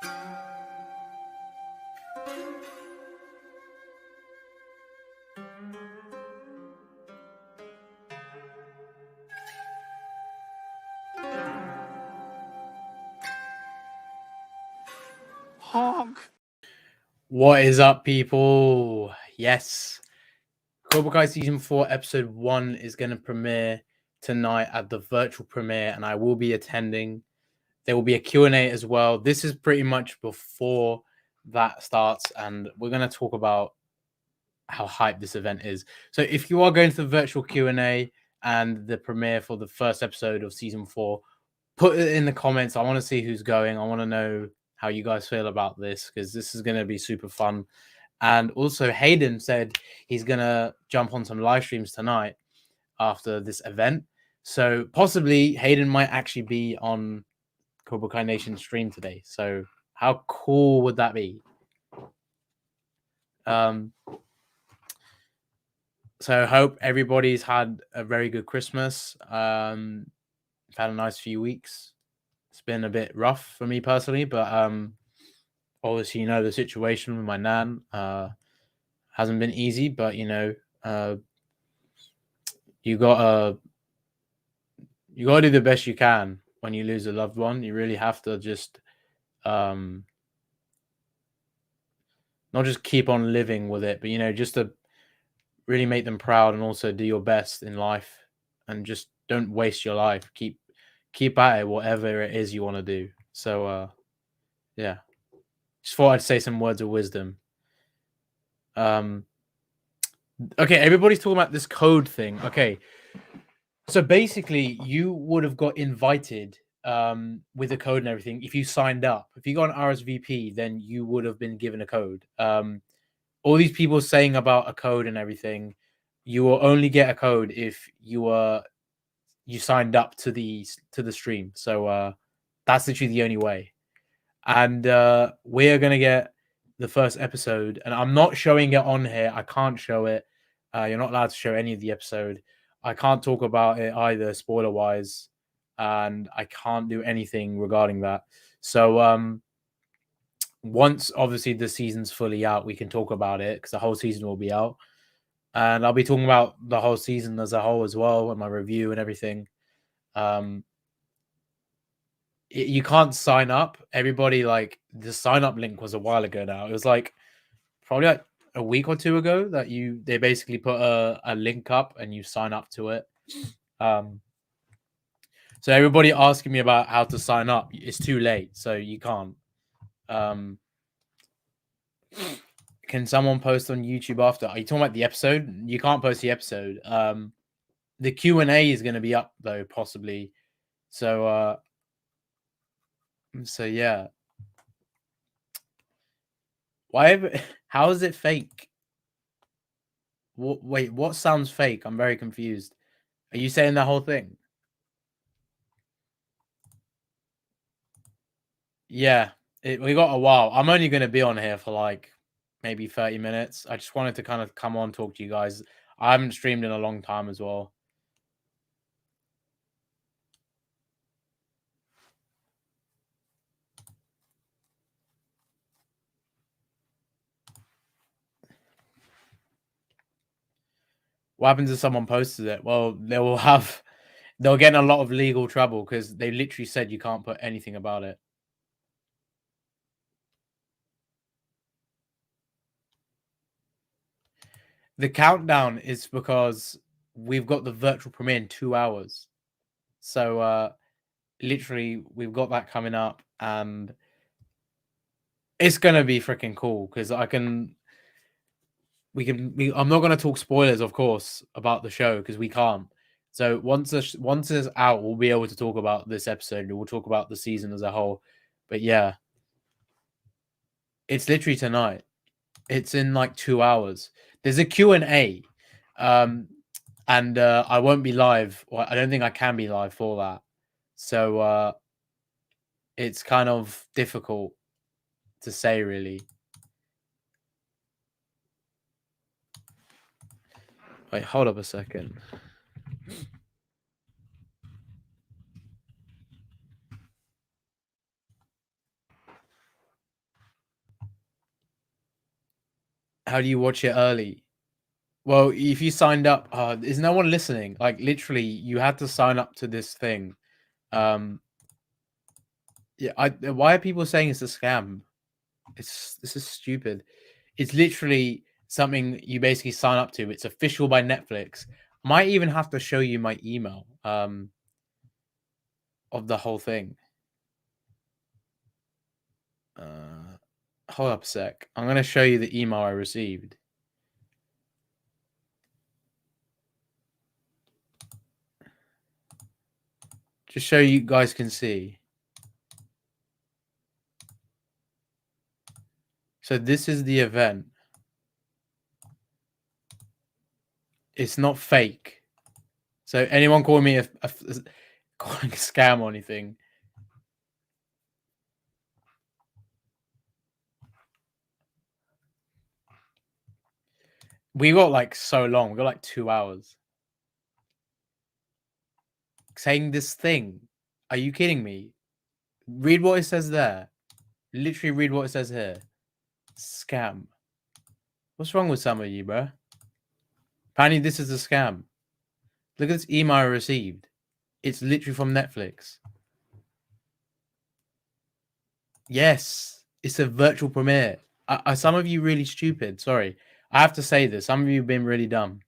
Honk. What is up, people? Yes, Cobra Kai Season 4 Episode 1 is going to premiere tonight at the virtual premiere, and I will be attending. There will be a Q&A as well. This is pretty much before that starts, and we're going to talk about how hyped this event is. So if you are going to the virtual Q&A and the premiere for the first episode of Season 4, put it in the comments. I want to see who's going. I want to know how you guys feel about this, because this is going to be super fun. And also, Hayden said he's going to jump on some live streams tonight after this event. So possibly Hayden might actually be on Cobra Kai Nation stream today. So how cool would that be? So I hope everybody's had a very good Christmas. Had a nice few weeks. It's been a bit rough for me personally, but obviously, you know, the situation with my nan hasn't been easy, but you know, you gotta do the best you can when you lose a loved one. You really have to just not just keep on living with it, but you know, just to really make them proud and also do your best in life, and just don't waste your life. Keep at it, whatever it is you want to do. So yeah, just thought I'd say some words of wisdom. Okay, everybody's talking about this code thing. Okay, so basically you would have got invited with a code and everything if you signed up. If you got an RSVP, then you would have been given a code. All these people saying about a code and everything, you will only get a code if you signed up to the stream. So that's literally the only way. And we're gonna get the first episode, and I'm not showing it on here. I can't show it. You're not allowed to show any of the episode. I can't talk about it either, spoiler wise, and I can't do anything regarding that. So once obviously the season's fully out, we can talk about it, because the whole season will be out, and I'll be talking about the whole season as a whole as well, and my review and everything. You can't sign up. Everybody, like, the sign up link was a while ago now. It was like probably like a week or two ago that they basically put a link up and you sign up to it. So everybody asking me about how to sign up, it's too late, so you can't. Can someone post on YouTube after? Are you talking about the episode? You can't post the episode. The Q&A is going to be up though, possibly. So yeah. How is it fake? Wait, what sounds fake? I'm very confused. Are you saying the whole thing? Yeah, we got a while. I'm only going to be on here for like maybe 30 minutes. I just wanted to kind of come on, talk to you guys. I haven't streamed in a long time as well. What happens if someone posted it? Well, they'll get in a lot of legal trouble, because they literally said you can't put anything about it. The countdown is because we've got the virtual premiere in 2 hours. So literally we've got that coming up, and it's gonna be freaking cool, because I'm not gonna talk spoilers, of course, about the show, because we can't. So once it's out, we'll be able to talk about this episode, and we'll talk about the season as a whole. But yeah, it's literally tonight. It's in like 2 hours. There's a Q&A, and I won't be live. Or I don't think I can be live for that. So it's kind of difficult to say, really. Wait, hold up a second. How do you watch it early? Well, if you signed up, is no one listening? Like literally, you had to sign up to this thing. Um, yeah, why are people saying it's a scam? This is stupid. It's literally something you basically sign up to. It's official by Netflix. Might even have to show you my email of the whole thing. Hold up a sec. I'm gonna show you the email I received. Just so you guys can see. So this is the event. It's not fake. So anyone calling me calling a scam or anything? We got like so long. We got like 2 hours saying this thing. Are you kidding me? Read what it says there. Literally read what it says here. Scam. What's wrong with some of you, bro? Apparently this is a scam. Look at this email I received. It's literally from Netflix. Yes, it's a virtual premiere. Some of you really stupid. Sorry, I have to say this. Some of you have been really dumb.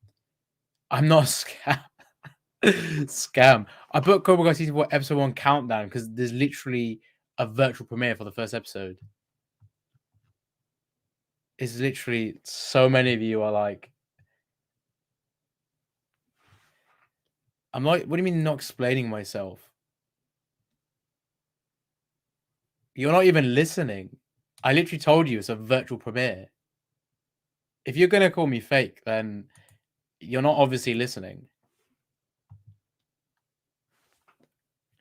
I'm not a scam. Scam. I put Cobra Kai season 4 episode 1 countdown because there's literally a virtual premiere for the first episode. It's literally so many of you are like, I'm like, what do you mean not explaining myself? You're not even listening. I literally told you it's a virtual premiere. If you're gonna call me fake, then you're not obviously listening.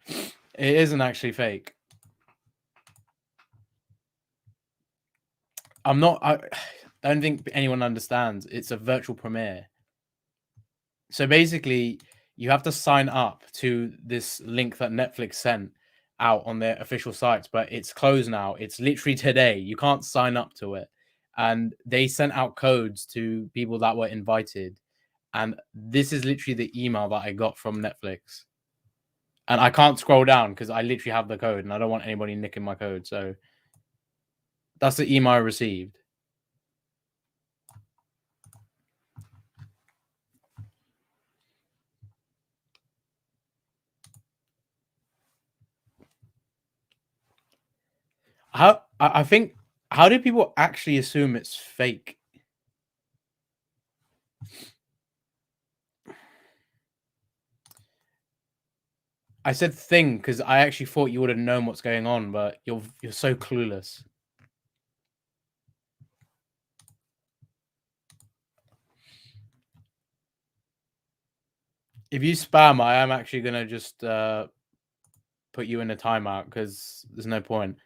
It isn't actually fake. I'm not. I don't think anyone understands. It's a virtual premiere. So basically, you have to sign up to this link that Netflix sent out on their official sites, but it's closed now. It's literally today. You can't sign up to it. And they sent out codes to people that were invited. And this is literally the email that I got from Netflix. And I can't scroll down because I literally have the code and I don't want anybody nicking my code. So that's the email I received. I think, how do people actually assume it's fake? I said thing because I actually thought you would have known what's going on, but you're so clueless. If you spam, I am actually gonna just put you in a timeout because there's no point.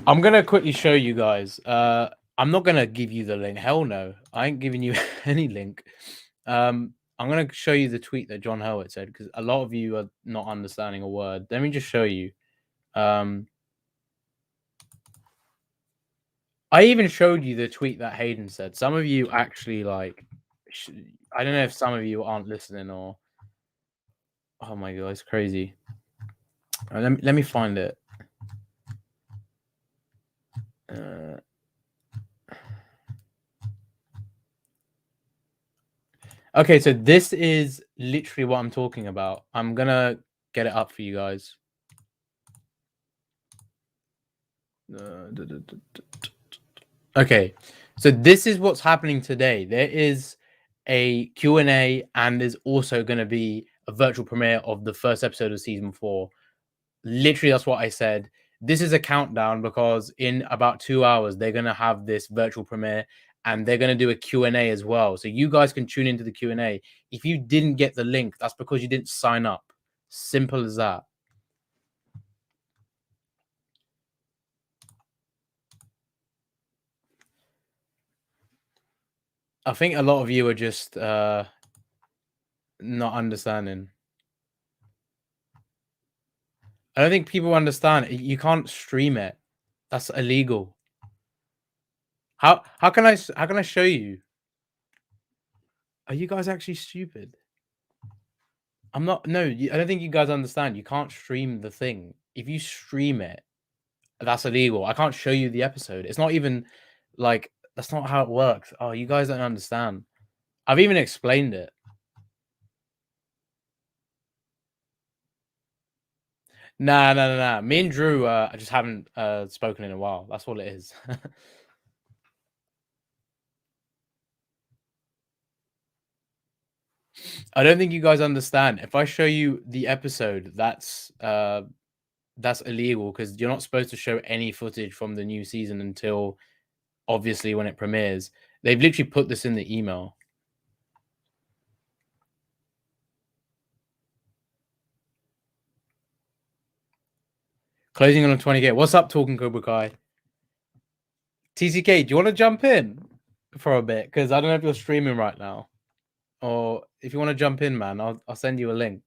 I'm gonna quickly show you guys. I'm not gonna give you the link. Hell no, I ain't giving you any link. I'm gonna show you the tweet that John Howard said because a lot of you are not understanding a word. Let me just show you. I even showed you the tweet that Hayden said. Some of you actually like. I don't know if some of you aren't listening or. Oh my god, it's crazy. Let me find it. Okay, so this is literally what I'm talking about. I'm gonna get it up for you guys. Okay, so this is what's happening today. There is a Q&A and there's also going to be a virtual premiere of the first episode of season 4. Literally, that's what I said. This is a countdown because in about 2 hours, they're going to have this virtual premiere and they're going to do a Q&A as well. So you guys can tune into the Q&A. If you didn't get the link, that's because you didn't sign up. Simple as that. I think a lot of you are just not understanding. I don't think people understand. You can't stream it. That's illegal. How can I show you? Are you guys actually stupid? I'm not. No, I don't think you guys understand. You can't stream the thing. If you stream it, that's illegal. I can't show you the episode. It's not even like that's not how it works. Oh, you guys don't understand. I've even explained it. Nah. Me and Drew, I just haven't spoken in a while. That's all it is. I don't think you guys understand. If I show you the episode, that's illegal because you're not supposed to show any footage from the new season until obviously when it premieres. They've literally put this in the email. Closing on a 20K. What's up, Talking Cobra Kai? TCK, do you want to jump in for a bit? Because I don't know if you're streaming right now. Or if you want to jump in, man, I'll send you a link.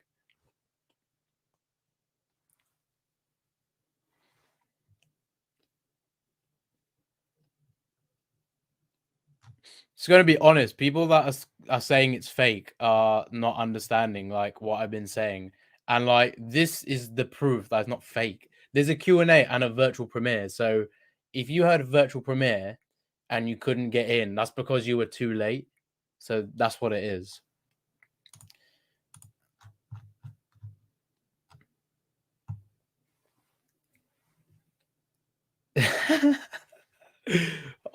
It's going to be honest. People that are saying it's fake are not understanding like what I've been saying. And like this is the proof that it's not fake. There's a Q&A and a virtual premiere. So if you heard virtual premiere and you couldn't get in, that's because you were too late. So that's what it is.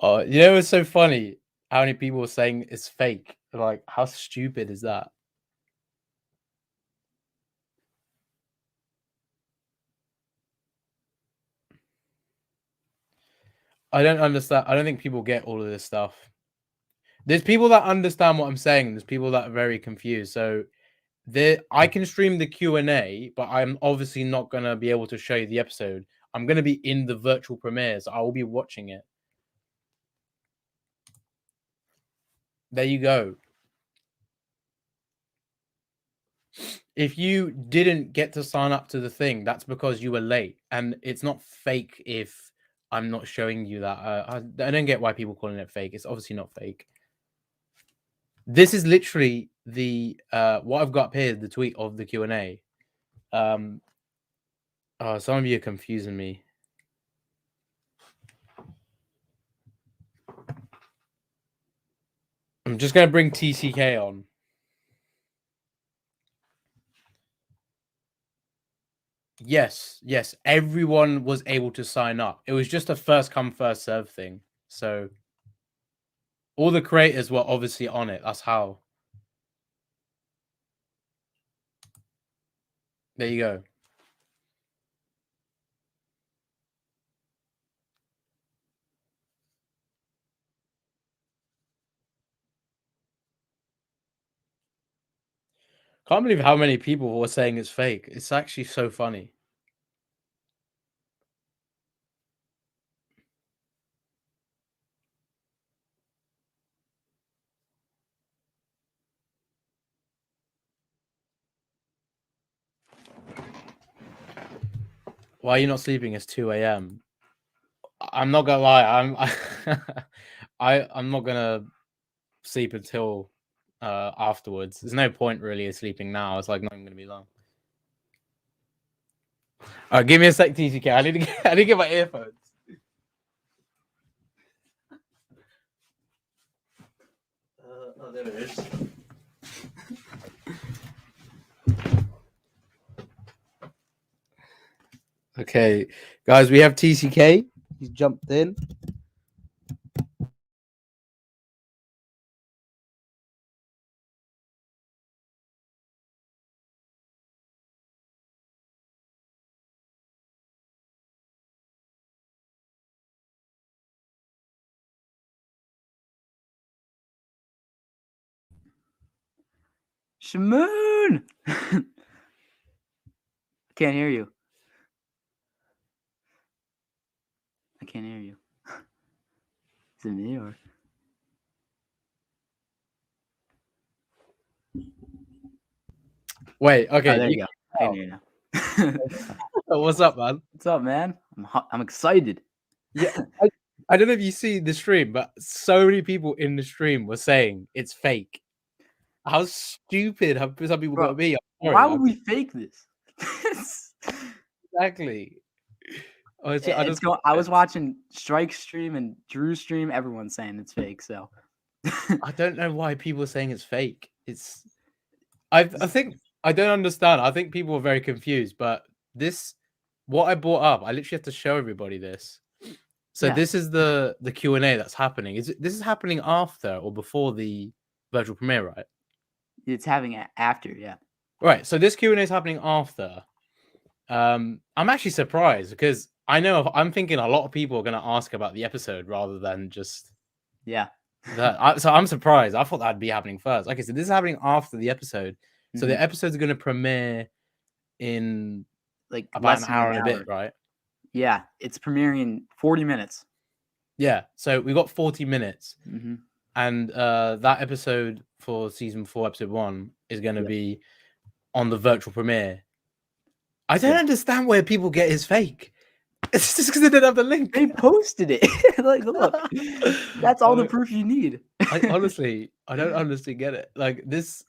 Oh, you know, it's so funny how many people are saying it's fake. Like, how stupid is that? I don't understand. I don't think people get all of this stuff. There's people that understand what I'm saying. There's people that are very confused. So I can stream the Q&A, but I'm obviously not going to be able to show you the episode. I'm going to be in the virtual premiere, so I will be watching it. There you go. If you didn't get to sign up to the thing, that's because you were late. And it's not fake if I'm not showing you that. I don't get why people calling it fake. It's obviously not fake. This is literally the what I've got here, the tweet of the Q&A. Oh, some of you are confusing me. I'm just going to bring TCK on. Yes. Everyone was able to sign up. It was just a first come, first serve thing. So all the creators were obviously on it. That's how. There you go. Can't believe how many people were saying it's fake. It's actually so funny. Why are you not sleeping? It's 2 a.m. I'm not gonna lie. I'm not gonna sleep until afterwards. There's no point really of sleeping now. It's like not even gonna be long. All right, give me a sec, TCK. I need to get my earphones. Oh, there it is. Okay, guys, we have TCK. He's jumped in. Shmoon! Can't hear you. I can't hear you. Is it me or? Wait, okay. Oh, there you go. I can hear you now. What's up, man? What's up, man? I'm excited. Yeah, I don't know if you see the stream, but so many people in the stream were saying it's fake. How stupid have some people got to Bro, be? I'm why sorry. would we fake this? Exactly. Honestly, I It's just going. I was watching Strike's stream and Drew's stream. Everyone's saying it's fake. So I don't know why people are saying it's fake. I think I don't understand. I think people are very confused. But what I brought up, I literally have to show everybody this. So Yeah. this is the Q&A that's happening. This is happening after or before the virtual premiere, right? It's having after, yeah. Right. So this Q&A is happening after. I'm actually surprised because I'm thinking a lot of people are going to ask about the episode rather than just that. So I'm surprised. I thought that'd be happening first. Okay, so this is happening after the episode. So the episode's going to premiere in like about an hour and a bit, right? Yeah, it's premiering in 40 minutes. Yeah, so we got 40 minutes. And that episode for season 4, episode 1 is going to be on the virtual premiere. I don't understand where people get his fake. It's just because they didn't have the link. They posted it. Like, look, that's all the proof you need. I don't honestly get it. Like this,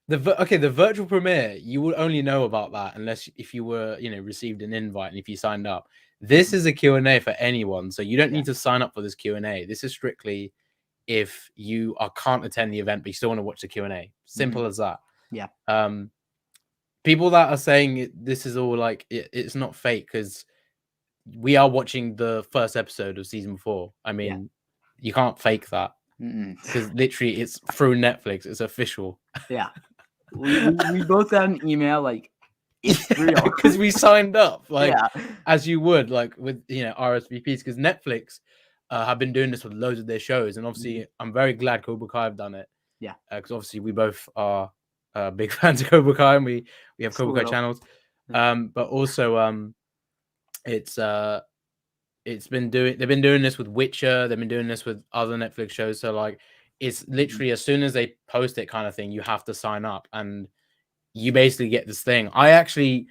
the virtual premiere, you will only know about that unless if you were, received an invite and if you signed up. This is a Q&A for anyone, so you don't need to sign up for this Q&A. This is strictly if you can't attend the event but you still want to watch the Q&A. Simple as that. Yeah. People that are saying this is all like it's not fake because we are watching the first episode of season 4. I mean, you can't fake that because literally it's through Netflix. It's official. Yeah. We both got an email like it's real because we signed up as you would like with RSVPs because Netflix have been doing this with loads of their shows, and obviously I'm very glad Cobra Kai have done it. Yeah, because obviously we both are big fans of Cobra Kai and we have Cobra Kai channels. But also they've been doing this with Witcher. They've been doing this with other Netflix shows. So like it's literally as soon as they post it kind of thing, you have to sign up and you basically get this thing. I actually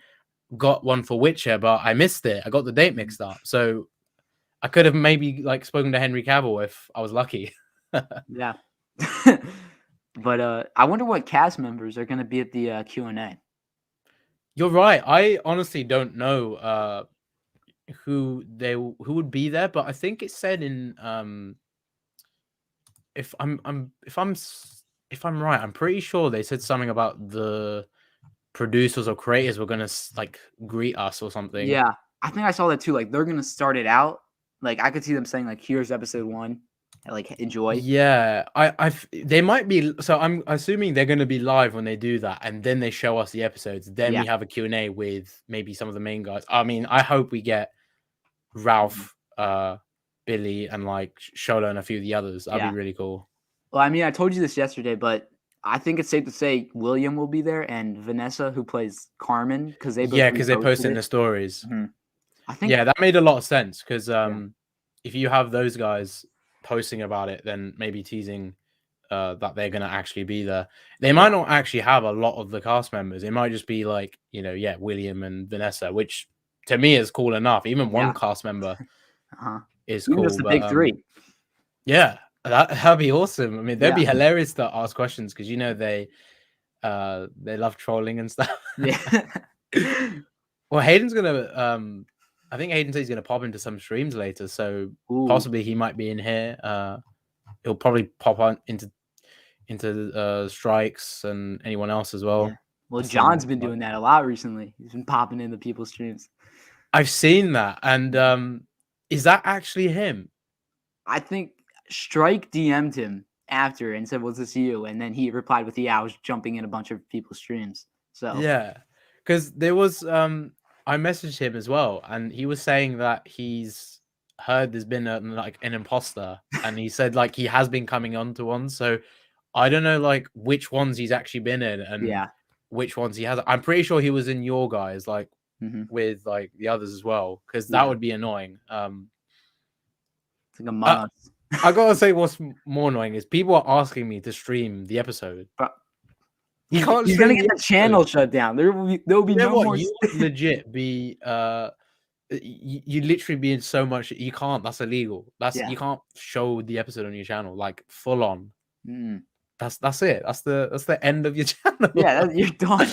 got one for Witcher, but I missed it. I got the date mixed up. So I could have maybe like spoken to Henry Cavill if I was lucky. Yeah. But I wonder what cast members are going to be at the Q&A. You're right. I honestly don't know who would be there, but I think it said in if I'm right, I'm pretty sure they said something about the producers or creators were gonna like greet us or something. Yeah, I think I saw that too. Like they're gonna start it out. Like I could see them saying like, "Here's episode 1." Like enjoy. Yeah, they might be. So I'm assuming they're going to be live when they do that, and then they show us the episodes. Then we have a Q&A with maybe some of the main guys. I mean, I hope we get Ralph, Billy, and like Sholo and a few of the others. That'd be really cool. Well, I mean, I told you this yesterday, but I think it's safe to say William will be there and Vanessa, who plays Carmen, because they they posted in the stories. I think that made a lot of sense because if you have those guys posting about it, then maybe teasing that they're going to actually be there. They might not actually have a lot of the cast members. It might just be like, William and Vanessa, which to me is cool enough. Even one cast member is cool. Just the big 3. Yeah, that'd be awesome. I mean, they'd be hilarious to ask questions because they love trolling and stuff. Yeah. Well, Hayden's gonna I think Hayden says he's gonna pop into some streams later, so possibly he might be in here. He'll probably pop on into Strikes and anyone else as well. Yeah. Well, John's been doing that a lot recently. He's been popping into people's streams. I've seen that, and is that actually him? I think Strike DM'd him after and said, "Was this you?" And then he replied with, "Yeah, I was jumping in a bunch of people's streams." So yeah, because there was I messaged him as well, and he was saying that he's heard there's been an imposter, and he said like he has been coming on to one. So I don't know like which ones he's actually been in and which ones he has. I'm pretty sure he was in your guys like with like the others as well, because that would be annoying. It's like Among Us. I gotta say, what's more annoying is people are asking me to stream the episode. You can't He's gonna stream get the the channel shut down. There will be You know no what? more. You would legit be you literally be in so much. You can't. That's illegal. Yeah. You can't show the episode on your channel like full on. Mm. That's it. That's the end of your channel. Yeah, you're done.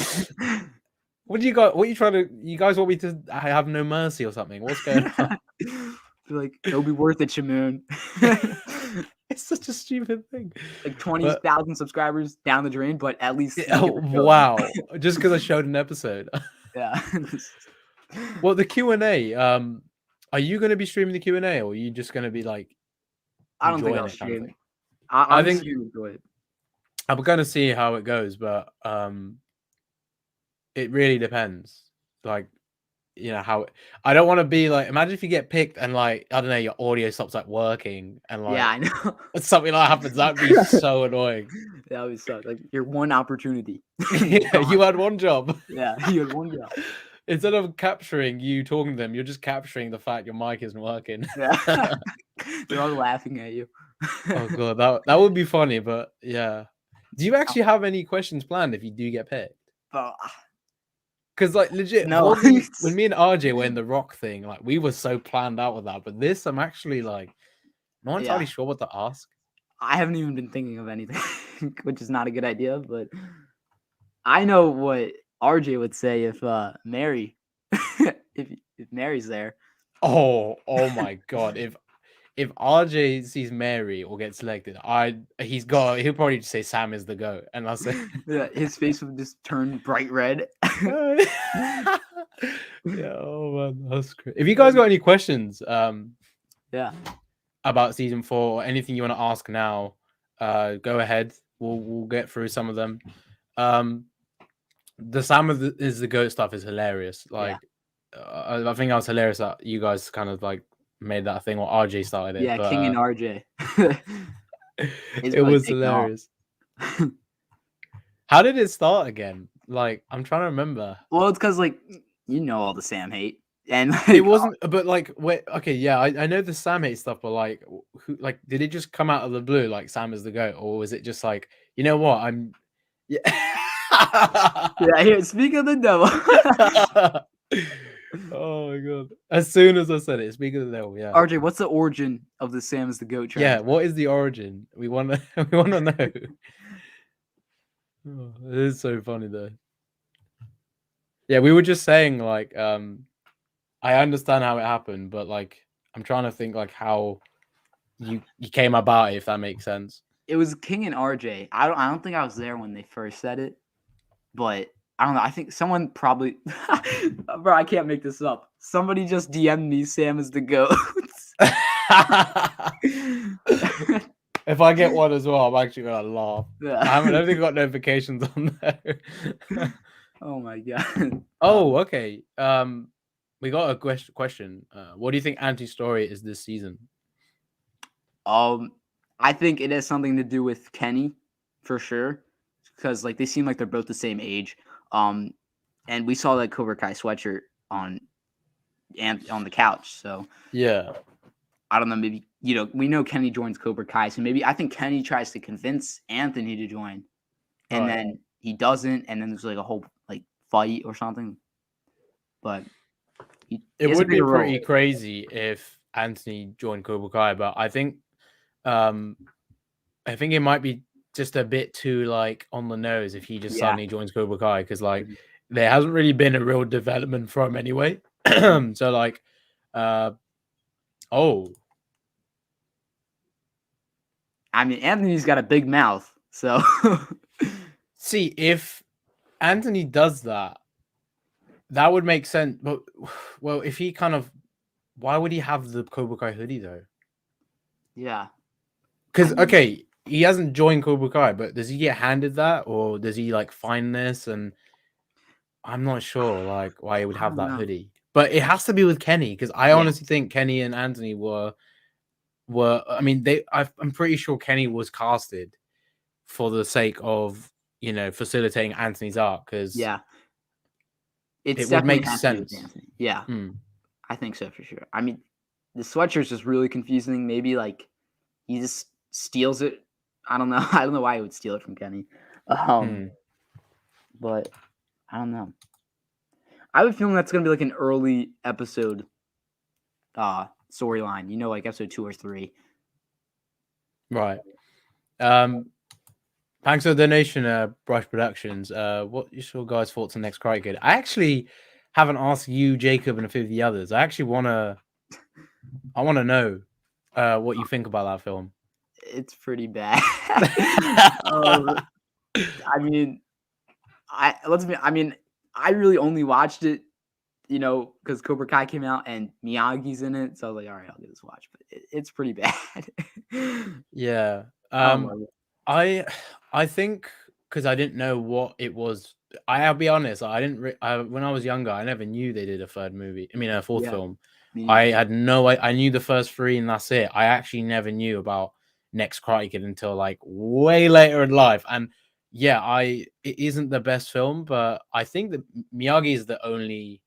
What do you got? What are you trying to? You guys want me to have no mercy or something? What's going on? Feel like it'll be worth it, Shamoon. It's such a stupid thing. Like 20,000 subscribers down the drain, but at least wow! Just because I showed an episode. Yeah. Well, the Q&A. Are you going to be streaming the Q&A, or are you just going to be like? I don't think I'll stream. Kind of I think you enjoy it. I'm going to see how it goes, but it really depends. Like, you know how I don't want to be like. Imagine if you get picked and like I don't know, your audio stops like working and like yeah, I know something like that happens. That'd be so annoying. That would suck. Like your one opportunity. Yeah, you had one job. Yeah, you had one job. Instead of capturing you talking to them, you're just capturing the fact your mic isn't working. Yeah, they're all laughing at you. Oh god, that would be funny, but yeah. Do you actually have any questions planned if you do get picked? Because like legit, no. when me and RJ were in the rock thing, like we were so planned out with that. But this, I'm actually like not entirely sure what to ask. I haven't even been thinking of anything, which is not a good idea. But I know what RJ would say if Mary, if Mary's there. Oh my god! If RJ sees Mary or gets selected, he'll probably just say Sam is the GOAT, and I'll say yeah, his face would just turn bright red. Yeah, oh man, that's great. If you guys got any questions, about season 4 or anything you want to ask now, go ahead. We'll get through some of them. The Sam is the GOAT stuff is hilarious. Like, I think I was hilarious that you guys kind of like made that thing or RJ started it. Yeah, but, King and RJ. It was hilarious. How did it start again? Like, I'm trying to remember. Well, it's because like you know all the Sam hate, and like, it wasn't. But like, wait, okay, yeah, I know the Sam hate stuff, but like, did it just come out of the blue? Like, Sam is the GOAT, or was it just like, you know what? Yeah. Yeah. Here, speak of the devil. Oh my god! As soon as I said it, speak of the devil. Yeah. RJ, what's the origin of the Sam is the GOAT trend? Yeah. What is the origin? We want to know. Oh, it is so funny though. Yeah, we were just saying like, I understand how it happened, but like, I'm trying to think like how you came about it, if that makes sense. It was King and RJ. I don't think I was there when they first said it, but I don't know. I think someone probably, bro. I can't make this up. Somebody just DM'd me. Sam is the GOAT. If I get one as well, I'm actually gonna laugh. Yeah. I don't think I got notifications on there. Oh my god. Oh, okay. We got a question. What do you think Anti's story is this season? I think it has something to do with Kenny, for sure, because like they seem like they're both the same age. And we saw that Cobra Kai sweatshirt on the couch. So yeah, I don't know. Maybe we know Kenny joins Cobra Kai, so maybe I think Kenny tries to convince Anthony to join, and then he doesn't, and then there's like a whole like fight or something. But it would be pretty crazy if Anthony joined Cobra Kai, but I think it might be just a bit too like on the nose if he just suddenly joins Cobra Kai, because like there hasn't really been a real development for him anyway. So like, I mean, Anthony's got a big mouth, so see if Anthony does that, that would make sense. But well, if he kind of, why would he have the Cobra Kai hoodie though? Yeah, because okay, he hasn't joined Cobra Kai, but does he get handed that, or does he like find this? And I'm not sure like why he would have that hoodie. But it has to be with Kenny, because I honestly think Kenny and Anthony were. I mean, I'm pretty sure Kenny was casted for the sake of facilitating Anthony's arc, because it would make sense. Yeah, I think so for sure. I mean, the sweatshirt's just really confusing. Maybe like he just steals it. I don't know. I don't know why he would steal it from Kenny. but I don't know. I have a feeling that's gonna be like an early episode storyline, you know, like episode 2 or 3. Right. Thanks for the donation, Brush Productions. What your guys' thoughts on next Karate Kid? I actually haven't asked you, Jacob, and a few of the others. I actually wanna know what you think about that film. It's pretty bad. I mean, I really only watched it, you know, because Cobra Kai came out and Miyagi's in it, so I was like, all right, I'll give this a watch. But it's pretty bad. Yeah. I don't love it. I think because I didn't know what it was. I'll be honest. I didn't. When I was younger, I never knew they did a third movie. I mean, a fourth Yeah, film. me I neither. had no. I knew the first 3, and that's it. I actually never knew about next Karate Kid until like way later in life. And yeah, it isn't the best film, but I think that Miyagi is the only.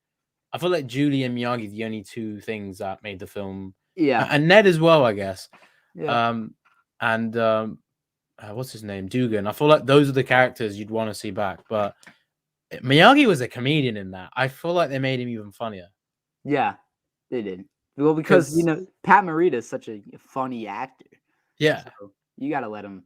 I feel like Julie and Miyagi are the only 2 things that made the film, Yeah, and Ned as well, I guess. yeah, And what's his name? Dugan. I feel like those are the characters you'd want to see back. But Miyagi was a comedian in that. I feel like they made him even funnier. yeah. They did. Well, because you Because know Pat Morita is such a funny actor, yeah, so you gotta let him.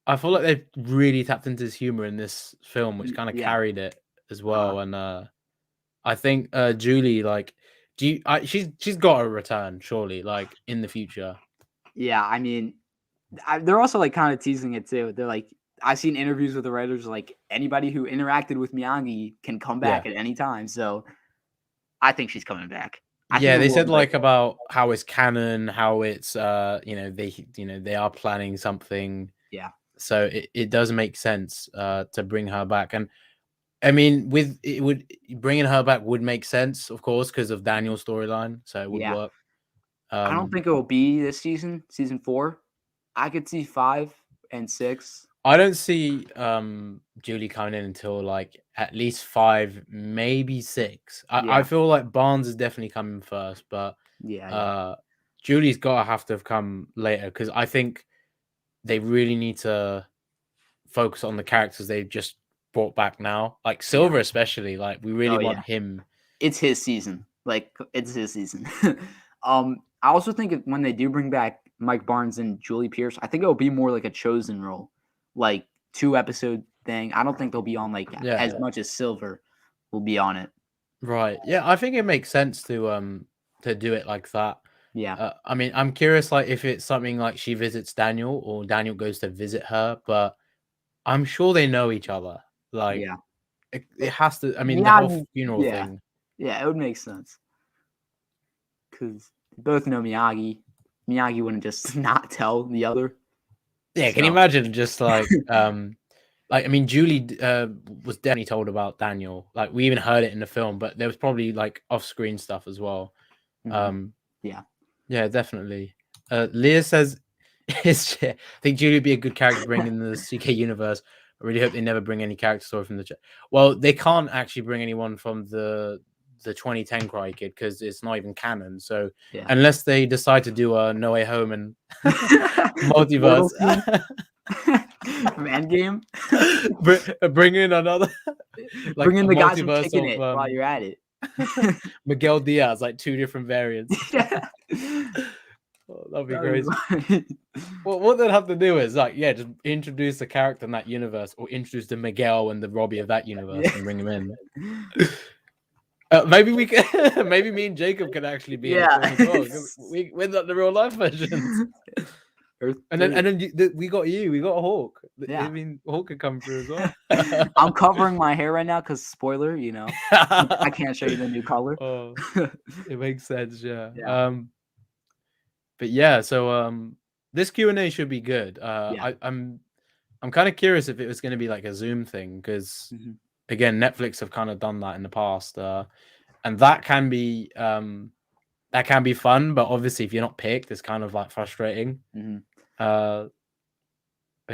I feel like they really tapped into his humor in this film, which kind of Yeah, carried it as well. And I think Julie, like, she's got to return surely, like in the future. yeah. I mean, they're also like kind of teasing it too. They're like, I've seen interviews with the writers, like anybody who interacted with Miyagi can come back Yeah. at any time. So I think she's coming back. I think Yeah, it they will said be like, like about how it's canon, how it's they are planning something. yeah, So it does make sense to bring her back. And I mean, bringing her back would make sense, of course, because of Daniel's storyline. So it would yeah. work. I don't think it will be this season, season 4. I could see 5 and 6. I don't see Julie coming in until like at least 5, maybe 6. I Yeah, feel like Barnes is definitely coming first, but yeah. Julie's gotta have to have come later because I think they really need to focus on the characters they've just brought back now. Like Silver especially, like we really Oh want yeah, him. it's his season. Like it's his season. I also think when they do bring back Mike Barnes and Julie Pierce, I think it'll be more like a chosen role, like 2-episode thing. I don't think they'll be on like as Yeah. much as Silver will be on it. Right. Yeah, I think it makes sense to do it like that. Yeah, I mean, I'm curious like if it's something like she visits Daniel or Daniel goes to visit her, but I'm sure they know each other. Like yeah. it has to. I mean, the whole Miyagi, funeral yeah, thing. yeah. It would make sense because both know Miyagi. Miyagi wouldn't just not tell the other. Yeah, can you So imagine just like I mean, Julie was definitely told about Daniel. Like we even heard it in the film, but there was probably like off-screen stuff as well. yeah, Yeah, definitely. Leah says, I think Julie would be a good character to bring in the CK universe. I really hope they never bring any character story from the chat. Well, they can't actually bring anyone from the 2010 Karate Kid because it's not even canon. So yeah. unless they decide to do a No Way Home and multiverse, Portal scene from Endgame. bring in another like Bring in a the guys from multiverse Kicking It of while you're at it. Miguel Diaz, like 2 different variants. Yeah. Oh, that'd be That'd crazy. funny. Well, what they'd have to do is like, yeah, just introduce the character in that universe, or introduce the Miguel and the Robbie of that universe, and bring him in. Maybe we can. Maybe me and Jacob can actually be in the film as well. 'Cause we're not the real life versions. And then we got you. We got a Hawk. Yeah. I mean, Hawk could come through as well. I'm covering my hair right now because spoiler, you know, I can't show you the new color. Oh, it makes sense, yeah. Yeah. But yeah, so this Q&A should be good. Yeah. I'm kind of curious if it was going to be like a Zoom thing because again, Netflix have kind of done that in the past, and that can be fun. But obviously, if you're not picked, it's kind of like frustrating. But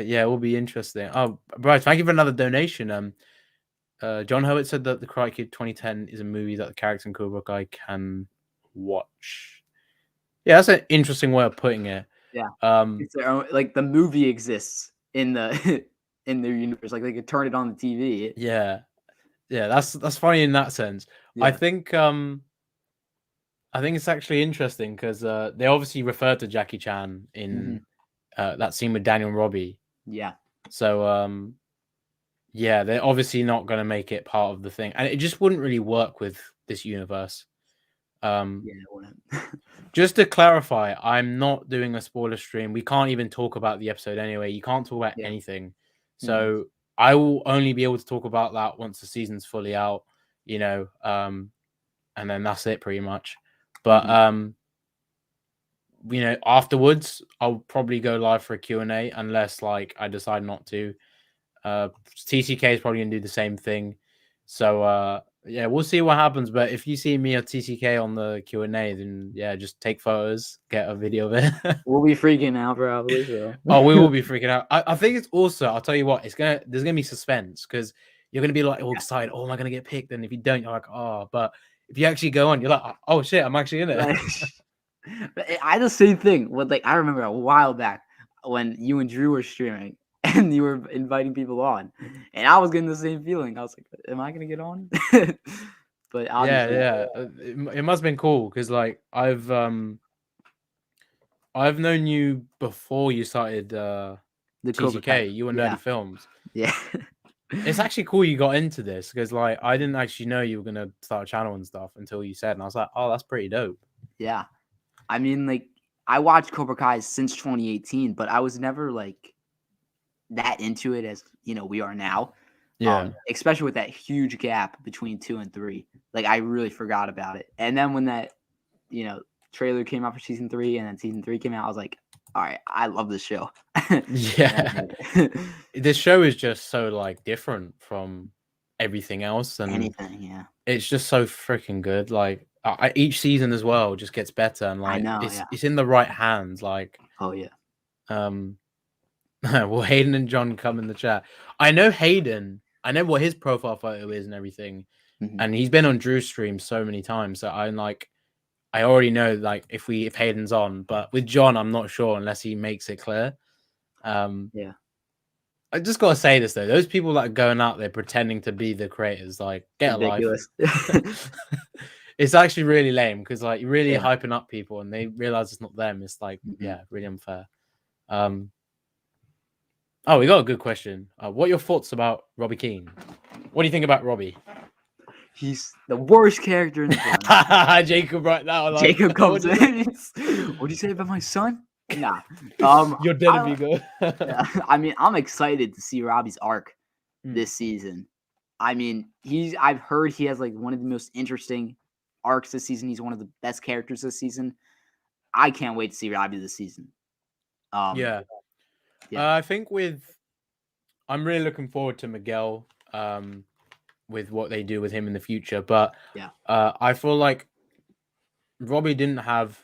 yeah, it will be interesting. Oh, Bryce, thank you for another donation. John Howard said that the Karate Kid 2010 is a movie that the characters in Cobra Kai can watch. Yeah, that's an interesting way of putting it. Yeah. It's their own, like the movie exists in the in their universe. Like they could turn it on the TV. Yeah. Yeah, that's funny in that sense. Yeah. I think it's actually interesting because they obviously referred to Jackie Chan in that scene with Daniel and Robbie. Yeah. So yeah, they're obviously not going to make it part of the thing, and it just wouldn't really work with this universe. Yeah, it wouldn't. Just to clarify, I'm not doing a spoiler stream. We can't even talk about the episode anyway. You can't talk about Yeah. anything. So I will only be able to talk about that once the season's fully out, and then that's it pretty much. But afterwards I'll probably go live for a Q&A unless like I decide not to. TCK is probably gonna do the same thing. So yeah, we'll see what happens. But if you see me or TCK on the Q&A, then yeah, just take photos, get a video of it. We'll be freaking out probably. So. Oh, we will be freaking out. I think it's also, I'll tell you what, there's gonna be suspense because you're gonna be like all excited. Oh, am I gonna get picked? And if you don't, you're like, oh. But if you actually go on, you're like, oh shit, I'm actually in it. I had the same thing. I remember a while back when you and Drew were streaming and you were inviting people on, and I was getting the same feeling. I was like, "Am I gonna get on?" But obviously, yeah. It must have been cool because like I've known you before you started the Cobra TCK. Kai. You were Nerdy Films. Yeah. It's actually cool you got into this because like I didn't actually know you were gonna start a channel and stuff until you said, and I was like, oh, that's pretty dope. Yeah. I mean, like, I watched Cobra Kai since 2018, but I was never like that into it as we are now. Yeah. Especially with that huge gap between 2 and 3. Like, I really forgot about it. And then when that trailer came out for season 3 and then season 3 came out, I was like, all right, I love this show. Yeah. This show is just so like different from everything else, and anything. Yeah. It's just so freaking good. Like each season as well just gets better, and like I know, it's in the right hands. Like, oh yeah. Well, Hayden and John come in the chat. I know Hayden. I know what his profile photo is and everything, and he's been on Drew's stream so many times. So I already know like if Hayden's on, but with John, I'm not sure unless he makes it clear. Yeah. I just gotta say this though: those people that are going out there pretending to be the creators, like, get ridiculous. a life. It's actually really lame because like you're really hyping up people, and they realize it's not them. It's like really unfair. Oh, we got a good question. What are your thoughts about Robbie Keane? What do you think about Robbie? He's the worst character in the planet. Jacob right now. Like, Jacob comes in. What do you say about my son? Nah. You're dead if you go. I mean, I'm excited to see Robbie's arc this season. I mean, I've heard he has like one of the most interesting arcs this season. He's one of the best characters this season. I can't wait to see Robbie this season. Yeah. I think I'm really looking forward to Miguel with what they do with him in the future. But I feel like Robbie didn't have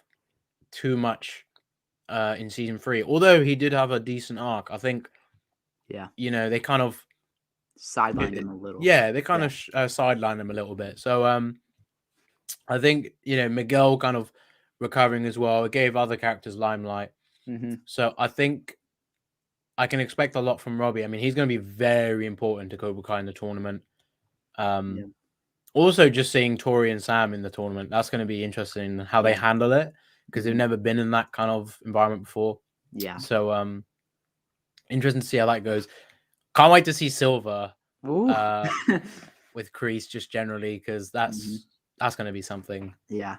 too much in season 3, although he did have a decent arc. I think, they kind of sidelined him a little. Yeah, they kind of sidelined him a little bit. So I think Miguel kind of recovering as well. It gave other characters limelight. So I think I can expect a lot from Robbie. I mean, he's going to be very important to Cobra Kai in the tournament. Also, just seeing Tori and Sam in the tournament, that's going to be interesting how they handle it because they've never been in that kind of environment before. Yeah. So interesting to see how that goes. Can't wait to see Silver with Kreese just generally because that's going to be something. Yeah.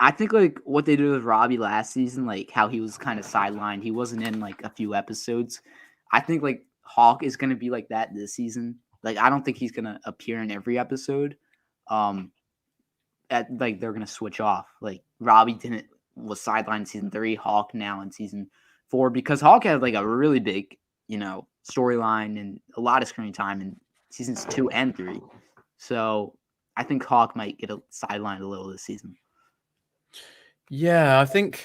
I think like what they did with Robbie last season, like how he was kind of sidelined. He wasn't in like a few episodes. I think like Hawk is going to be like that this season. Like I don't think he's going to appear in every episode. They're going to switch off. Like Robbie was sidelined in season 3, Hawk now in season 4 because Hawk had like a really big, storyline and a lot of screen time in seasons 2 and 3. So I think Hawk might get sidelined a little this season. Yeah, I think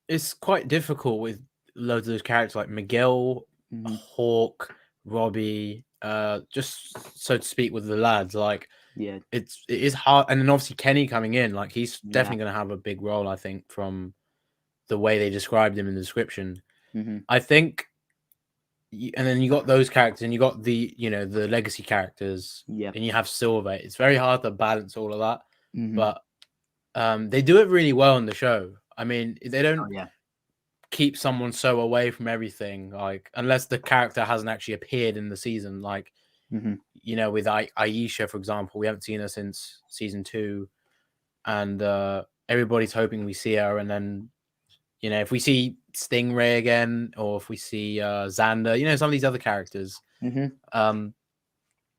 it's quite difficult with loads of those characters like Miguel, Hawk, Robbie, just so to speak with the lads. Like, it is hard. And then obviously Kenny coming in, like he's definitely going to have a big role, I think, from the way they described him in the description. I think and then you got those characters, and you got the the legacy characters, Yeah. and you have Silver. It's very hard to balance all of that, Mm-hmm. but they do it really well in the show. I mean, they Oh don't yeah. keep someone so away from everything, like unless the character hasn't actually appeared in the season, like Mm-hmm. with Aisha, for example. We haven't seen her since season 2, and everybody's hoping we see her, and then if we see Stingray again, or if we see Xander, some of these other characters, Mm-hmm.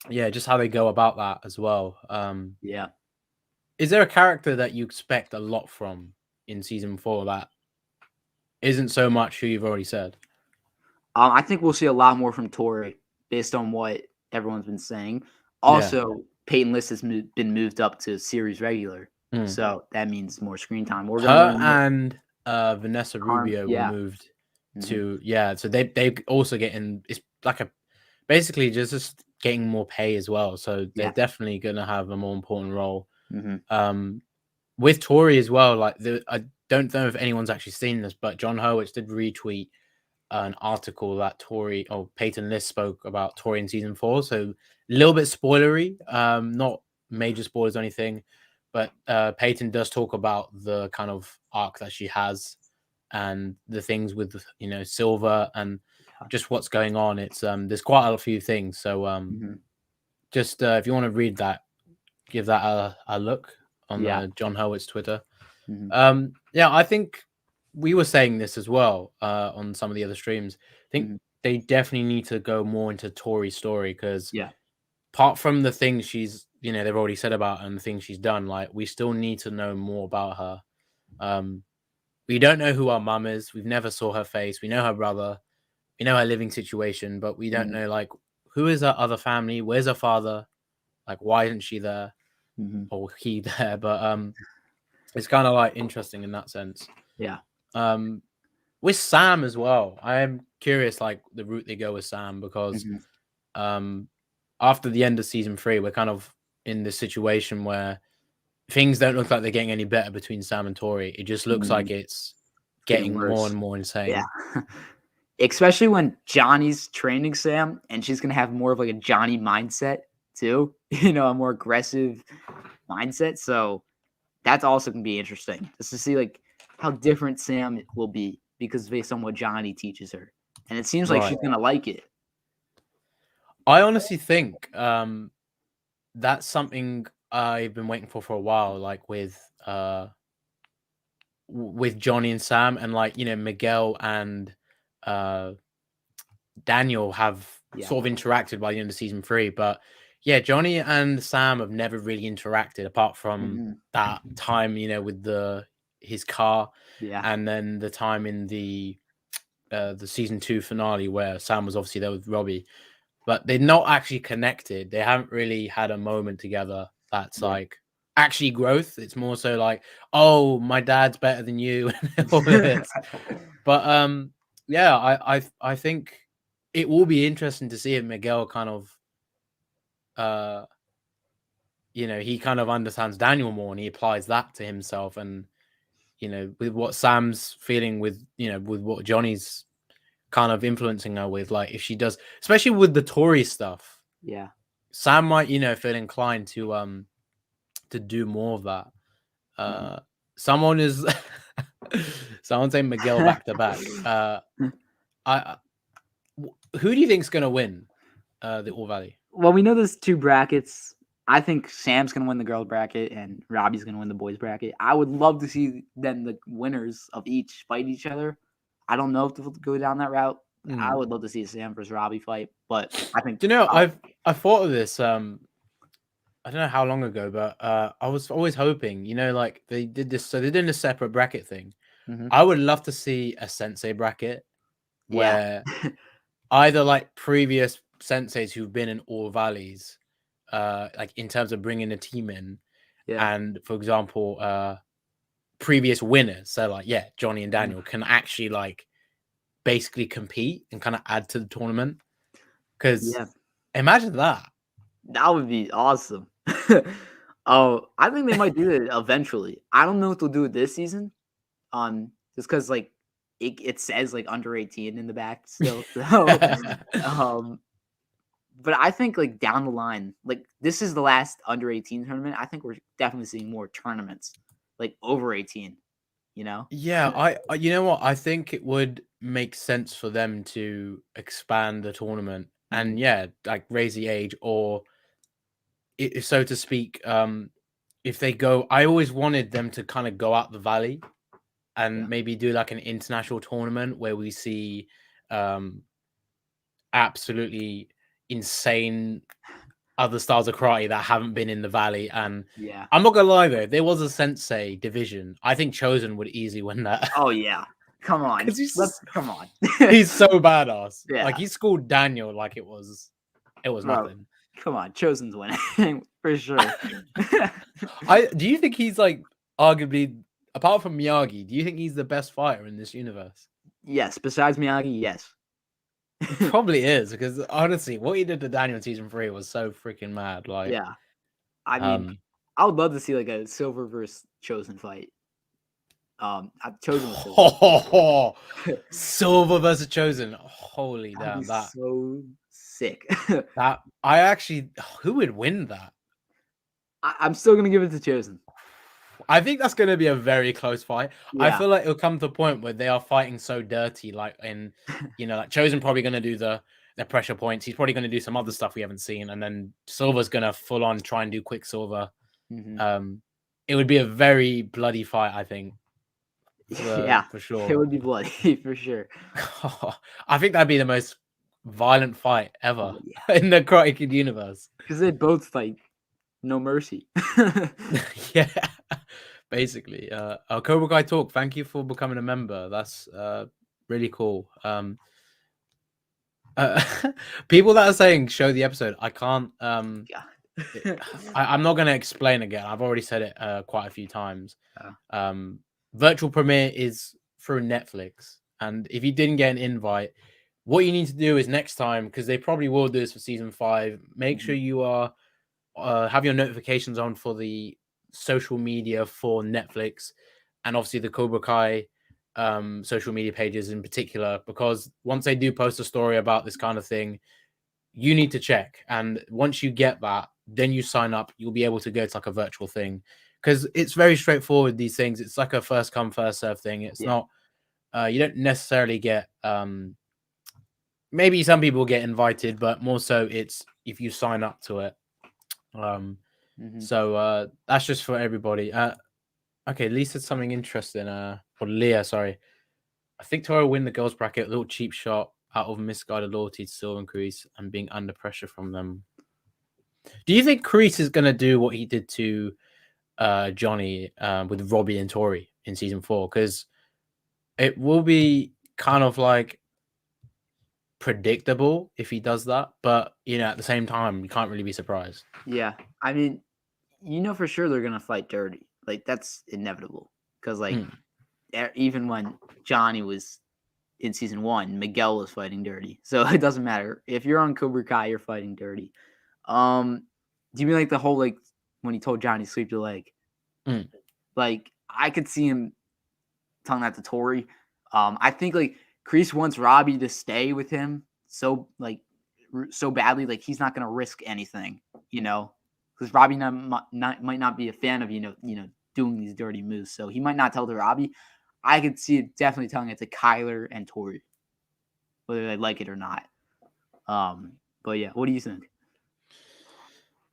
just how they go about that as well. Yeah. Is there a character that you expect a lot from in season 4 that isn't so much who you've already said? I think we'll see a lot more from Tori based on what everyone's been saying. Yeah. Also, Peyton List has been moved up to series regular, so that means more screen time. We're gonna Her learn more. and Vanessa Rubio were moved to so they also getting, it's like basically just getting more pay as well. So they're definitely gonna have a more important role. With Tori as well, like I don't know if anyone's actually seen this, but John Hurwitz did retweet an article that Peyton List spoke about Tori in season 4. So a little bit spoilery, not major spoilers or anything, but Peyton does talk about the kind of arc that she has and the things with Silver and just what's going on. It's there's quite a few things. So just if you want to read that, give that a look on the John Hurwitz Twitter. I think we were saying this as well on some of the other streams. I think they definitely need to go more into Tori's story, because apart from the things she's they've already said about and the things she's done, like we still need to know more about her. We don't know who our mum is. We've never saw her face. We know her brother. We know her living situation, but we don't know like who is her other family. Where's her father? Like why isn't she there or he there? But it's kind of like interesting in that sense. Yeah. With Sam as well, I am curious like the route they go with Sam, because after the end of season 3, we're kind of in this situation where things don't look like they're getting any better between Sam and Tori. It just looks like it's getting more and more insane. Yeah. Especially when Johnny's training Sam, and she's gonna have more of like a Johnny mindset too. A more aggressive mindset. So that's also gonna be interesting just to see like how different Sam will be, because based on what Johnny teaches her. And it seems like she's gonna like it. I honestly think that's something I've been waiting for a while, like with Johnny and Sam, and like Miguel and Daniel have sort of interacted by the end of season 3, but Johnny and Sam have never really interacted apart from that time with his car, and then the time in the season 2 finale where Sam was obviously there with Robbie. But they're not actually connected. They haven't really had a moment together that's like actually growth. It's more so like, oh, my dad's better than you and all this. But I think it will be interesting to see if Miguel kind of he kind of understands Daniel more and he applies that to himself, and with what Sam's feeling with with what Johnny's kind of influencing her with, like if she does, especially with the Tori stuff, Sam might feel inclined to do more of that. Someone saying Miguel back to back. Who do you think's gonna win the All Valley? Well, we know there's 2 brackets. I think Sam's gonna win the girls bracket and Robbie's gonna win the boys bracket. I would love to see then the winners of each fight each other. I don't know if they'll go down that route. I would love to see a Sam versus Robbie fight, but I think I thought of this. I don't know how long ago, but I was always hoping, like they did this. So they're doing a separate bracket thing. I would love to see a sensei bracket where either like previous senseis who've been in all valleys, like in terms of bringing a team in, and for example, previous winners. So like, Johnny and Daniel can actually like basically compete and kind of add to the tournament. Because imagine that. That would be awesome. Oh, I think they might do it eventually. I don't know if they'll do it this season. Just because like it says like under 18 in the back still. So, but I think like down the line, like this is the last under 18 tournament. I think we're definitely seeing more tournaments like over 18. You know? Yeah, you know what? I think it would make sense for them to expand the tournament and like raise the age, or so to speak. If they go, I always wanted them to kind of go out the valley and maybe do like an international tournament where we see absolutely insane other styles of karate that haven't been in the valley. And I'm not gonna lie though, if there was a sensei division, I think Chosen would easily win that. Oh yeah, come on, come on. He's so badass. Yeah. Like he schooled Daniel like it was nothing. Come on, Chosen's winning for sure. Do you think he's like arguably, apart from Miyagi, do you think he's the best fighter in this universe? Yes, besides Miyagi, yes. Probably is, because honestly, what he did to Daniel in season 3 was so freaking mad. Like, yeah, I mean, I would love to see like a Silver versus Chosen fight. Chosen was Silver. Silver versus Chosen. Holy damn, that so sick. That I actually, who would win that? I'm still gonna give it to Chosen. I think that's going to be a very close fight. Yeah. I feel like it'll come to a point where they are fighting so dirty, like in, like Chosen probably going to do the pressure points. He's probably going to do some other stuff we haven't seen, and then Silver's going to full on try and do Quicksilver. It would be a very bloody fight, I think. For sure. It would be bloody for sure. I think that'd be the most violent fight ever in the Karate Kid universe, because they both fight no mercy. Yeah. Basically, Cobra Kai Talk, thank you for becoming a member. That's really cool. People that are saying show the episode, I can't. I'm not going to explain again. I've already said it quite a few times. Virtual premiere is through Netflix, and if you didn't get an invite, what you need to do is next time, because they probably will do this for season 5. Make sure you are have your notifications on for the social media for Netflix, and obviously the Cobra Kai social media pages in particular, because once they do post a story about this kind of thing, you need to check, and once you get that, then you sign up. You'll be able to go to like a virtual thing, because it's very straightforward, these things. It's like a first come first serve thing. It's not you don't necessarily get maybe some people get invited, but more so it's if you sign up to it. So that's just for everybody. Okay, Lee said something interesting. Or Leah, sorry. I think Toro win the girls bracket. A little cheap shot out of misguided loyalty to Silver and Kreese and being under pressure from them. Do you think Kreese is going to do what he did to Johnny with Robbie and Tori in season 4? Because it will be kind of like predictable if he does that, but at the same time, you can't really be surprised. Yeah, I mean, for sure they're gonna fight dirty. Like that's inevitable, because like even when Johnny was in season 1, Miguel was fighting dirty, so it doesn't matter if you're on Cobra Kai, you're fighting dirty. Do you mean like the whole like when he told Johnny sweep the leg? Like I could see him telling that to Tori. I think like Kreese wants Robbie to stay with him so badly, like he's not gonna risk anything, because Robbie might not be a fan of doing these dirty moves, so he might not tell to Robbie. I could see it definitely telling it to Kyler and Tori, whether they like it or not. But yeah, what do you think?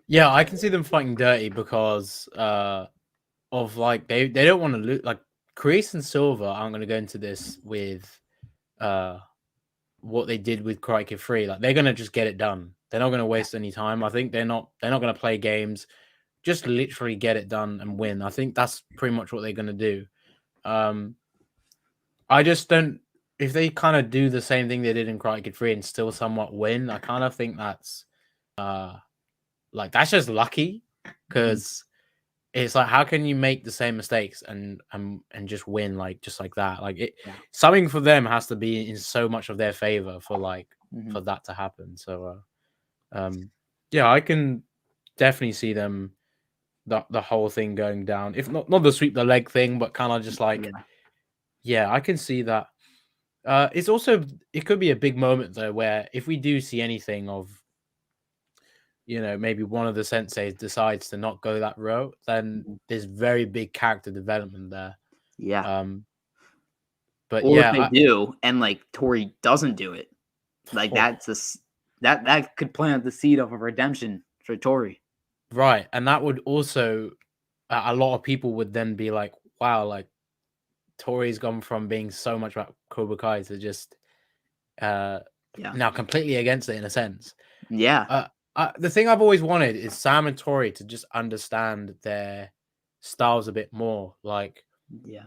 Yeah, I can see them fighting dirty because of like they don't want to lose. Like Kreese and Silver aren't going to go into this with what they did with Karate Kid 3. Like they're going to just get it done. They're not going to waste any time. I think they're not going to play games. Just literally get it done and win. I think that's pretty much what they're going to do. I just don't. If they kind of do the same thing they did in Karate Kid 3 and still somewhat win, I kind of think that's that's just lucky, because it's like, how can you make the same mistakes and just win just like that? Like something for them has to be in so much of their favor for for that to happen. So yeah, I can definitely see them the whole thing going down. If not the sweep the leg thing, but kind of just like yeah, I can see that. It's also, it could be a big moment though, where if we do see anything of, maybe one of the senseis decides to not go that route, then there's very big character development there. Yeah. But Or if yeah, they do, and like Tori doesn't do it, like oh, that could plant the seed of a redemption for Tori. right, and that would also, a lot of people would then be like, wow, like Tori's gone from being so much about Cobra Kai to just Yeah. now completely against it in a sense. Yeah. The thing I've always wanted is Sam and Tori to just understand their styles a bit more. Like, Yeah.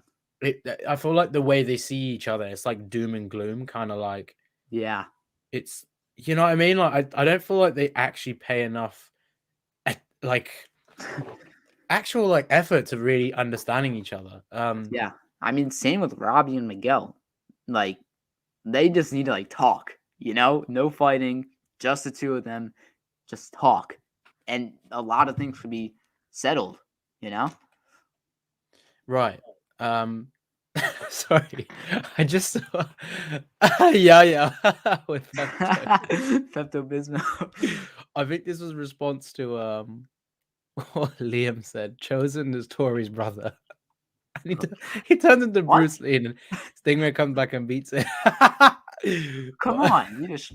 I feel like the way they see each other, it's like doom and gloom, kind of like, Yeah. it's, you know what I mean? Like, I don't feel like they actually pay enough, like, actual like effort to really understanding each other. Yeah. I mean, same with Robbie and Miguel. Like, they just need to like talk, no fighting, just the two of them, just talk. And a lot of things could be settled, Right. Sorry, I just saw, yeah, with Pepto. Pepto-Bismol. I think this was a response to what Liam said. Chosen as Tori's brother, and he turns into What? Bruce Lee, and Stingray comes back and beats it. Come on, you just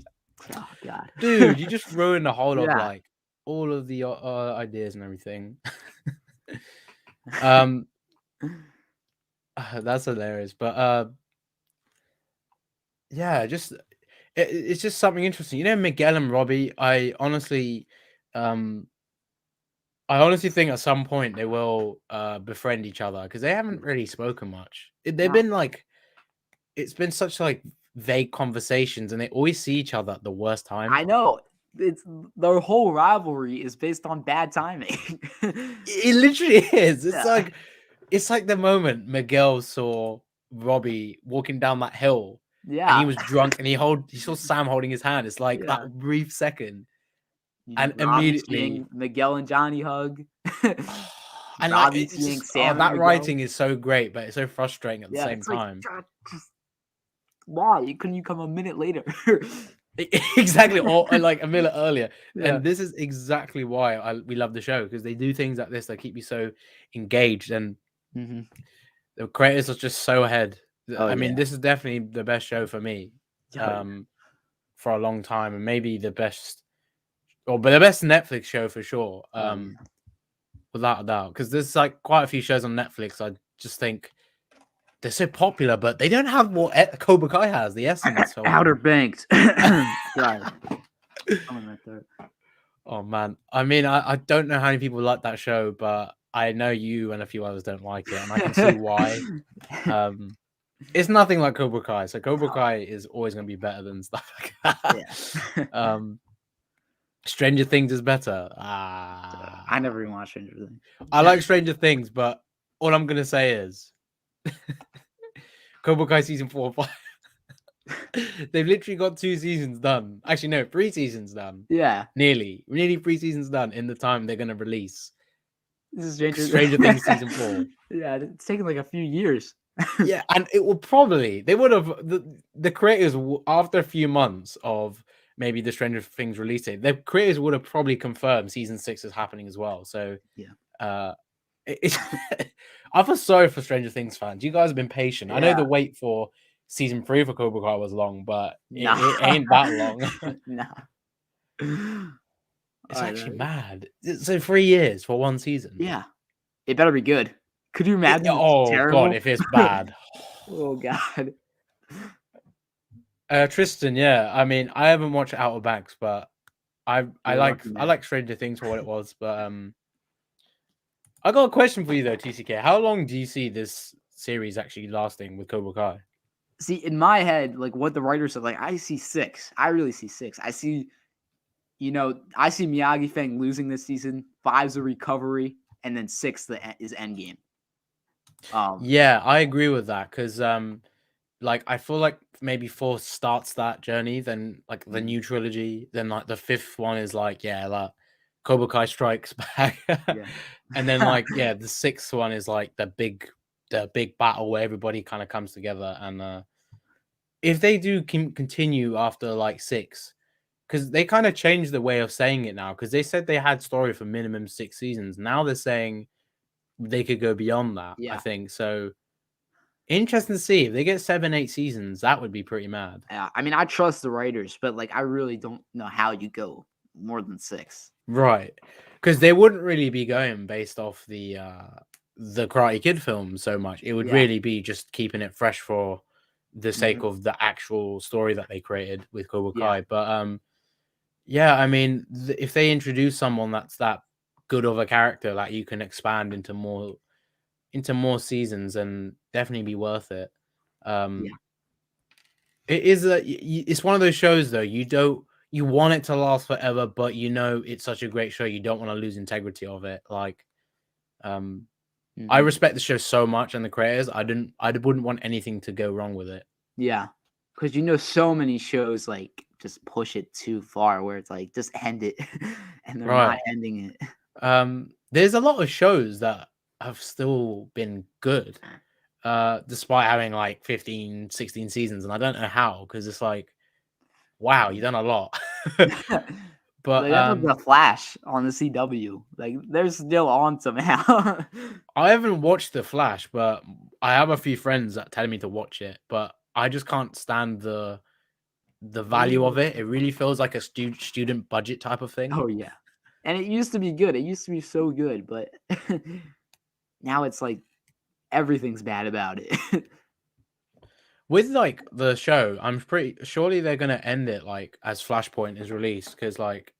oh god. Dude, you just ruined the whole of Yeah. like all of the ideas and everything. um, that's hilarious, but yeah, just it's just something interesting. Miguel and Robbie, I honestly think at some point they will befriend each other because they haven't really spoken much. They've No. been like, it's been such like vague conversations, and they always see each other at the worst time. I know. It's their whole rivalry is based on bad timing. It literally is. Yeah. It's like the moment Miguel saw Robbie walking down that hill, and he Yeah. was drunk, and he saw Sam holding his hand. It's like Yeah. that brief second, and Robbie immediately, seeing Miguel and Johnny hug. and like Robbie it's seeing just, oh, Sam and that Miguel. writing is so great, but it's so frustrating at the Yeah, same it's like time. just why couldn't you come a minute later? Exactly, or like a minute earlier. Yeah. And this is exactly why we love the show, because they do things like this that keep you so engaged, and Mhm. the creators are just so ahead. Oh, I mean, yeah. this is definitely the best show for me Oh, for a long time, and maybe the best, but the best Netflix show for sure, oh, yeah. without a doubt. Because there's like quite a few shows on Netflix I just think they're so popular, but they don't have what Cobra Kai has, the essence of Outer Banks. Sorry. Oh man, I mean, I don't know how many people like that show, but I know you and a few others don't like it, and I can see why. It's nothing like Cobra Kai, so Cobra Kai is always going to be better than stuff like that. Yeah. Stranger Things is better. I never even watched Stranger Things. I like Stranger Things, but all I'm going to say is Cobra Kai season 4 and 5. They've literally got 2 seasons done. Actually, no, 3 seasons done. Yeah. Nearly 3 seasons done in the time they're going to release This is Stranger Things season 4. Yeah, it's taken like a few years. Yeah, and it will probably, they would have, the creators, after a few months of maybe the Stranger Things release date, the creators would have probably confirmed season 6 is happening as well. So yeah, I feel sorry for Stranger Things fans. You guys have been patient. I know Yeah. the wait for season 3 for Cobra Kai was long, but Nah. it ain't that long. Nah. It's actually mad. So 3 years for one season. Yeah. It better be good. Could you imagine? Oh terrible? God, if it's bad. Oh God. Tristan, yeah. I mean, I haven't watched Outer Banks, but I like Stranger Things for what it was. But I got a question for you though, TCK. How long do you see this series actually lasting with Cobra Kai? See, in my head, like what the writers said, like I see 6. I really see 6. I see, I see Miyagi Fang losing this season. 5's a recovery, and then 6 is Endgame. Yeah, I agree with that because like I feel like maybe 4 starts that journey, then like the new trilogy, then like the 5th one is like like Cobra Kai strikes back, and then like the 6th one is like the big battle where everybody kind of comes together, and if they do continue after like 6, because they kind of changed the way of saying it now, because they said they had story for minimum 6 seasons. Now they're saying they could go beyond that, I Yeah. think. So interesting to see if they get 7, 8 seasons. That would be pretty mad. Yeah. I mean, I trust the writers, but like I really don't know how you go more than 6. Right. Because they wouldn't really be going based off the Karate Kid film so much. It would Yeah. really be just keeping it fresh for the sake Mhm. of the actual story that they created with Cobra Yeah. Kai. But yeah, I mean, if they introduce someone that's that good of a character that you can expand into more seasons, and definitely be worth it. Yeah. It is it's one of those shows though. You want it to last forever, but you know it's such a great show. You don't want to lose integrity of it. Like, I Mhm. respect the show so much and the creators. I wouldn't want anything to go wrong with it. Yeah. Because so many shows like just push it too far where it's like just end it and they're not Right. ending it. There's a lot of shows that have still been good, despite having like 15, 16 seasons, and I don't know how, because it's like, wow, you've done a lot. But Like that's like the Flash on the CW. Like they're still on somehow. I haven't watched The Flash, but I have a few friends that tell me to watch it, but I just can't stand the value of it. It really feels like a student budget type of thing. Oh yeah. And it used to be good. It used to be so good, but now it's like everything's bad about it. With like the show, I'm pretty surely they're gonna end it like as Flashpoint is released, because like,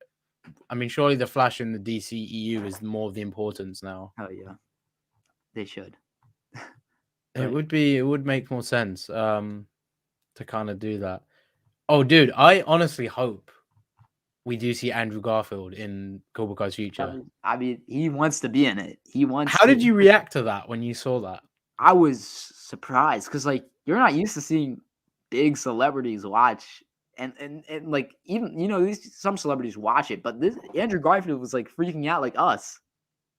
I mean, surely the Flash in the DCEU is more of the importance now. Oh yeah. They should. It But would make more sense to kind of do that. Oh, dude, I honestly hope we do see Andrew Garfield in Cobra Kai's future. I mean, he wants to be in it. He wants How to. did you react to that when you saw that? I was surprised because like you're not used to seeing big celebrities watch and like even these some celebrities watch it, but this Andrew Garfield was like freaking out like us.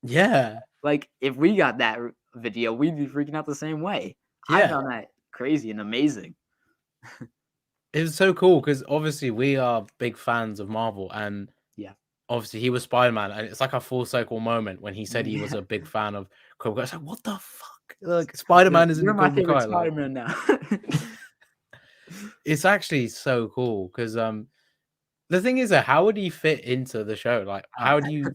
Yeah, Like if we got that video, we'd be freaking out the same way. I yeah. found that crazy and amazing. It was so cool because obviously we are big fans of Marvel, and Yeah. obviously he was Spider-Man, and it's like a full circle moment when he said he was Yeah. a big fan of Cobra Kai. It's like, what the fuck? Like, Spider-Man is in You're the my Cobra favorite Kai. Like, Spider-Man now. it's actually so cool because the thing is that how would he fit into the show? Like, Uh, how do you,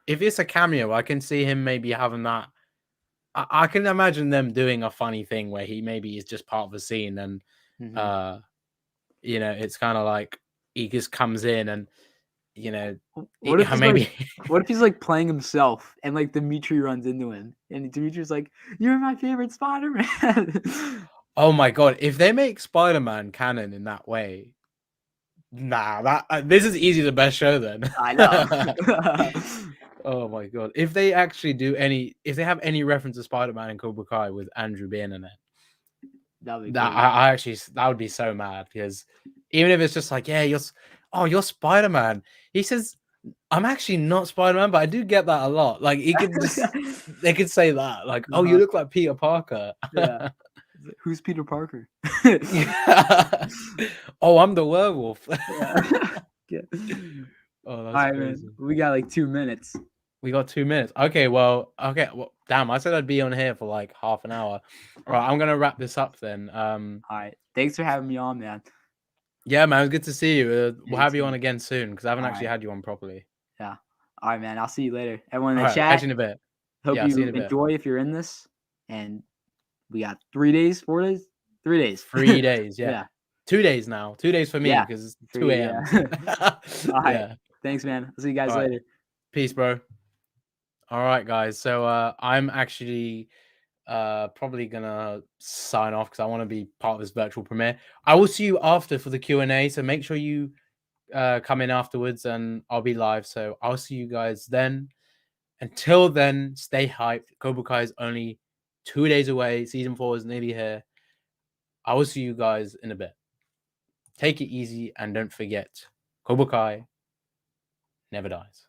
if it's a cameo, I can see him maybe having that. I can imagine them doing a funny thing where he maybe is just part of the scene, and mhm. uh it's kind of like he just comes in and What if he's like maybe what if he's like playing himself and like Dimitri runs into him and Dimitri's like, "You're my favorite Spider-Man." oh my god, if they make Spider-Man canon in that way, nah, that this is easily the best show then. I know. Oh my god, if they have any reference to Spider-Man in Cobra Kai with Andrew being in it, That'd be that crazy. I actually, that would be so mad, because even if it's just like, yeah, you're Spider-Man, he says, I'm actually not Spider-Man, but I do get that a lot. Like, they could say that, like, oh, you Uh-huh. look like Peter Parker. Yeah. Who's Peter Parker? Oh, I'm the werewolf. Yeah. Yeah. Oh, that's Alright, man. crazy. We got like 2 minutes. We got 2 minutes. Okay, well, damn, I said I'd be on here for like half an hour. All right, I'm gonna wrap this up then. Alright. Thanks for having me on, man. Yeah, man, it was good to see you. Yeah, We'll you have you too. on again soon, because I haven't actually Alright. had you on properly. Yeah. Alright, man. I'll see you later. Everyone in All the right, catch chat, you in a bit. hope Yeah, I'll see you you in a bit. enjoy if you're in this. And we got 3 days, 4 days? 3 days. 3 days, yeah. Yeah. 2 days now. 2 days for me, Yeah. because it's 2 3 a.m. yeah. Alright. Yeah. Thanks, man. I'll see you guys All right. later. Peace, bro. All right, guys. So I'm actually probably gonna sign off because I want to be part of this virtual premiere. I will see you after for the Q&A, so make sure you come in afterwards, and I'll be live. So I'll see you guys then. Until then, stay hyped. Cobra Kai is only 2 days away. Season 4 is nearly here. I will see you guys in a bit. Take it easy, and don't forget, Cobra Kai never dies.